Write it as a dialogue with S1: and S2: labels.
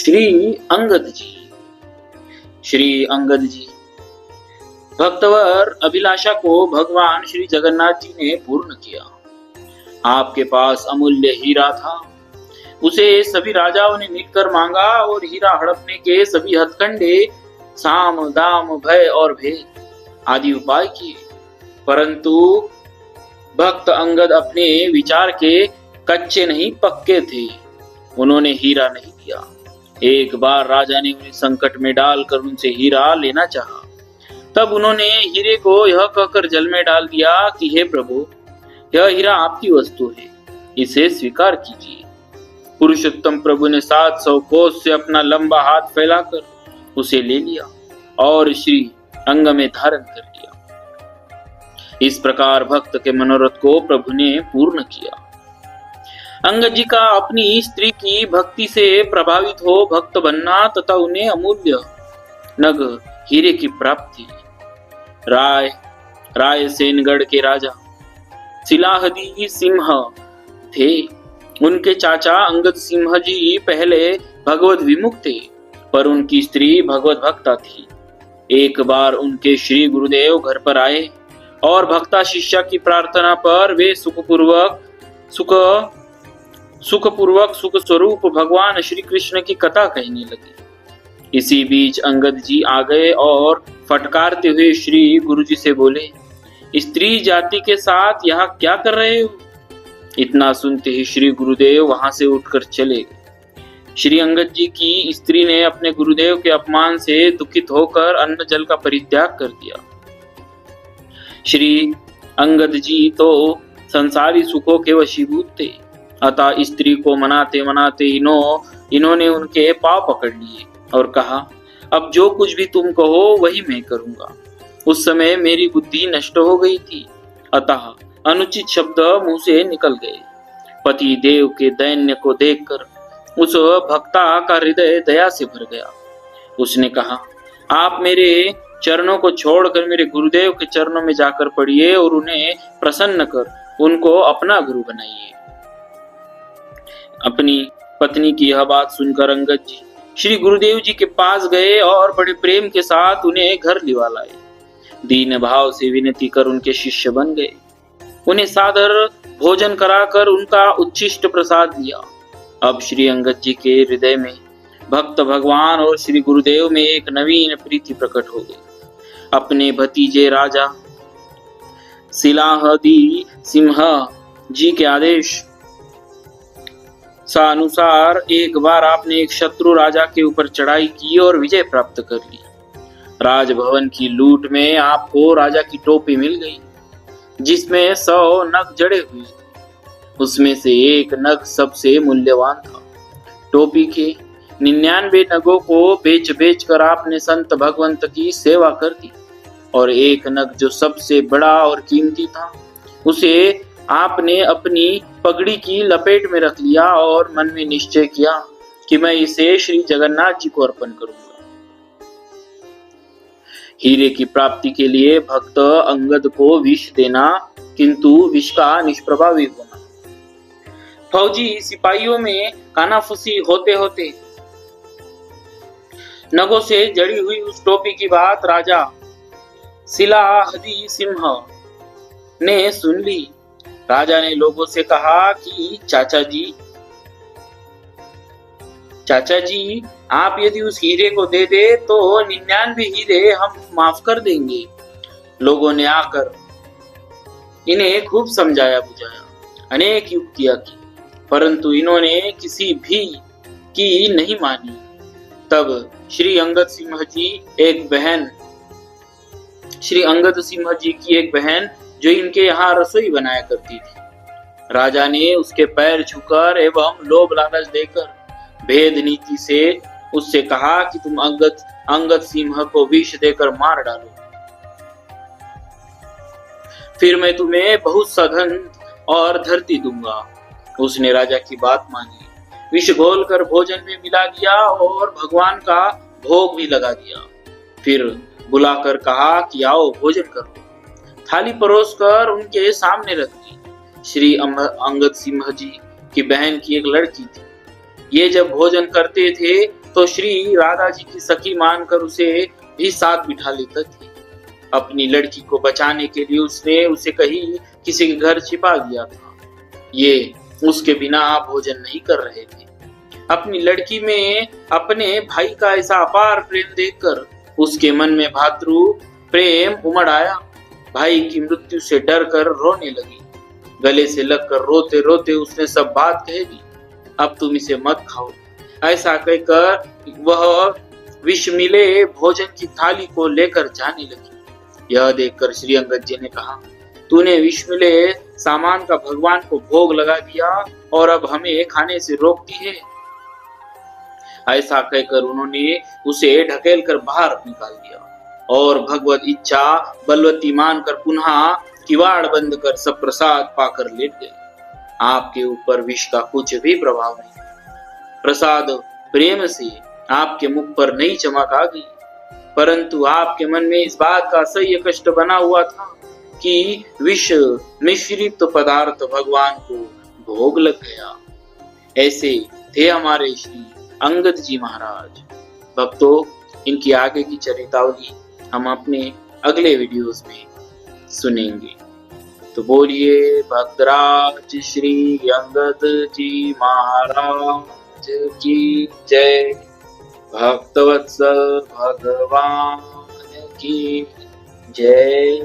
S1: श्री अंगद जी। श्री अंगद जी, भक्तवर अभिलाषा को भगवान श्री जगन्नाथ जी ने पूर्ण किया। आपके पास अमूल्य हीरा था, उसे सभी राजाओं ने मिलकर मांगा और हीरा हड़पने के सभी हथकंडे, साम दाम भय और भेद आदि उपाय किए, परंतु भक्त अंगद अपने विचार के कच्चे नहीं पक्के थे। उन्होंने हीरा नहीं दिया। एक बार राजा ने उन्हें संकट में डालकर उनसे हीरा लेना चाहा, तब उन्होंने हीरे को यह कहकर जल में डाल दिया कि हे प्रभु, यह हीरा आपकी वस्तु है, इसे स्वीकार कीजिए। पुरुषोत्तम प्रभु ने 700 कोस से अपना लंबा हाथ फैलाकर उसे ले लिया और श्री अंग में धारण कर लिया। इस प्रकार भक्त के मनोरथ को प्रभु ने पूर्ण किया। अंगद जी का अपनी स्त्री की भक्ति से प्रभावित हो भक्त बनना तथा उन्हें अमूल्य नग हीरे की प्राप्ति। रायसेनगढ़ के राजा सिलाहदी सिंह थे। उनके चाचा अंगद सिंह जी पहले भगवत विमुख थे, पर उनकी स्त्री भगवत भक्ता थी। एक बार उनके श्री गुरुदेव घर पर आए और भक्ता शिष्या की प्रार्थना पर वे सुख स्वरूप भगवान श्री कृष्ण की कथा कहने लगे। इसी बीच अंगद जी आ गए और फटकारते हुए श्री गुरु जी से बोले, स्त्री जाति के साथ यहाँ क्या कर रहे हो? इतना सुनते ही श्री गुरुदेव वहां से उठकर चले गए। श्री अंगद जी की स्त्री ने अपने गुरुदेव के अपमान से दुखित होकर अन्न जल का परित्याग कर दिया। श्री अंगद जी तो संसारी सुखों के वशीभूत थे, अतः स्त्री को मनाते मनाते इन्होंने उनके पांव पकड़ लिए और कहा, अब जो कुछ भी तुम कहो वही मैं करूंगा। उस समय मेरी बुद्धि नष्ट हो गई थी, अतः अनुचित शब्द मुंह से निकल गए। पति देव के दैन्य को देखकर उस भक्ता का हृदय दया से भर गया। उसने कहा, आप मेरे चरणों को छोड़कर मेरे गुरुदेव के चरणों में जाकर पड़िए और उन्हें प्रसन्न कर उनको अपना गुरु बनाइए। अपनी पत्नी की यह बात सुनकर अंगद जी श्री गुरुदेव जी के पास गए और बड़े प्रेम के साथ उन्हें घर लिवा लाए। दीन भाव से विनती कर उनके शिष्य बन गए। उन्हें सादर भोजन कराकर उनका उच्छिष्ट प्रसाद लिया। अब श्री अंगद जी के हृदय में भक्त भगवान और श्री गुरुदेव में एक नवीन प्रीति प्रकट हो गई। अपने भतीजे राजा सिलाहदी सिंह जी के आदेश अनुसार एक बार आपने एक शत्रु राजा के ऊपर चढ़ाई की और विजय प्राप्त कर ली। राजभवन की लूट में आपको राजा की टोपी मिल गई, जिसमें 100 नग जड़े हुए थे। उसमें से एक नग सबसे मूल्यवान था। टोपी के 99 नगों को बेच कर आपने संत भगवंत की सेवा कर दी, और एक नग जो सबसे बड़ा और कीमती था उसे आपने अपनी पगड़ी की लपेट में रख लिया और मन में निश्चय किया कि मैं इसे श्री जगन्नाथ जी को अर्पण करूंगा। हीरे की प्राप्ति के लिए भक्त अंगद को विष देना, किंतु विष का निष्प्रभावी होना। फौजी सिपाहियों में कानाफूसी होते होते नगों से जड़ी हुई उस टोपी की बात राजा सिलाहदी सिंह ने सुन ली। राजा ने लोगों से कहा कि चाचा जी आप यदि उस हीरे को दे दे तो 99 हीरे हम माफ कर देंगे। लोगों ने आकर इन्हें खूब समझाया बुझाया, अनेक युक्तियां की, परंतु इन्होंने किसी भी की नहीं मानी। तब श्री अंगद सिंह जी की एक बहन जो इनके यहाँ रसोई बनाया करती थी, राजा ने उसके पैर छूकर एवं लोभ लालच देकर भेद नीति से उससे कहा कि तुम अंगद सिंह को विष देकर मार डालो, फिर मैं तुम्हें बहुत सा धन और धरती दूंगा। उसने राजा की बात मानी, विष घोलकर भोजन में मिला दिया और भगवान का भोग भी लगा दिया। फिर बुलाकर कहा कि आओ भोजन करो। थाली परोसकर उनके सामने रख दी। श्री अंगद सिंह जी की बहन की एक लड़की थी। ये जब भोजन करते थे तो श्री राधा जी की सखी मानकर उसे भी साथ बिठा लेता थी। अपनी लड़की को बचाने के लिए उसने उसे कहीं किसी के घर छिपा दिया था। ये उसके बिना भोजन नहीं कर रहे थे। अपनी लड़की में अपने भाई का ऐसा अपार प्रेम देखकर उसके मन में भातृ प्रेम उमड़ आया। भाई की मृत्यु से डर कर रोने लगी। गले से लगकर रोते रोते उसने सब बात कह दी। अब तुम इसे मत खाओ। ऐसा कहकर वह विष मिले भोजन की थाली को लेकर जाने लगी। यह देखकर श्री अंगद जी ने कहा, तूने विष मिले सामान का भगवान को भोग लगा दिया और अब हमें खाने से रोकती है। ऐसा कहकर उन्होंने उसे ढकेल कर बाहर निकाल दिया और भगवत इच्छा बलवती मानकर पुनः किवाड़ बंद कर सब प्रसाद पाकर लेट गए। आपके ऊपर विष का कुछ भी प्रभाव नहीं। प्रसाद प्रेम से आपके मुख पर नई चमक आ गई, परंतु आपके मन में इस बात का असह्य कष्ट बना हुआ था कि विष मिश्रित पदार्थ भगवान को भोग लग गया। ऐसे थे हमारे श्री अंगद जी महाराज। भक्तों, इनकी आगे की चरितावली हम अपने अगले वीडियोस में सुनेंगे। तो बोलिए भक्तराज श्री अंगद जी महाराज की जय। भक्तवत्सल भगवान की जय।